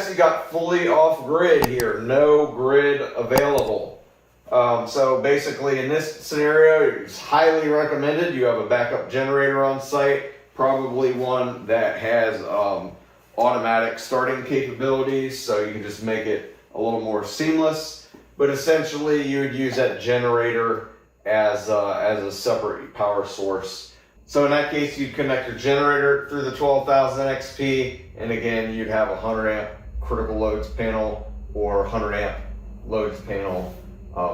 you got fully off grid here, no grid available. So basically in this scenario, it's highly recommended you have a backup generator on site, probably one that has automatic starting capabilities, so you can just make it a little more seamless. But essentially you would use that generator as a separate power source. So in that case, you'd connect your generator through the 12,000 XP, and again, you'd have a 100 amp critical loads panel or 100 amp loads panel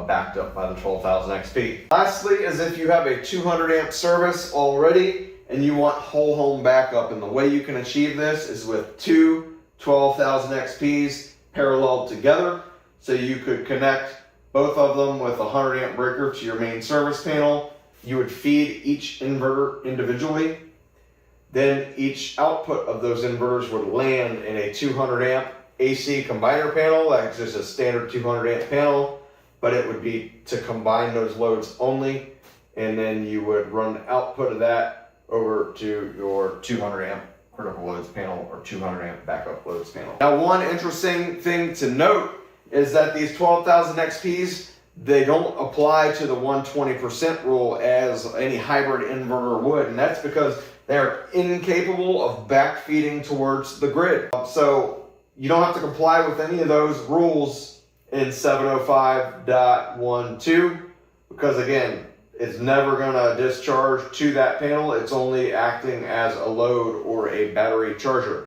backed up by the 12,000 XP. Lastly, is if you have a 200 amp service already and you want whole home backup, and the way you can achieve this is with two 12,000 XPs paralleled together. So you could connect both of them with a 100 amp breaker to your main service panel. You would feed each inverter individually. Then each output of those inverters would land in a 200 amp AC combiner panel. That's just a standard 200 amp panel, but it would be to combine those loads only. And then you would run the output of that over to your 200 amp critical loads panel or 200 amp backup loads panel. Now, one interesting thing to note is that these 12,000 XPs, they don't apply to the 120% rule as any hybrid inverter would, and that's because they're incapable of backfeeding towards the grid. So you don't have to comply with any of those rules in 705.12 because, again, it's never going to discharge to that panel. It's only acting as a load or a battery charger.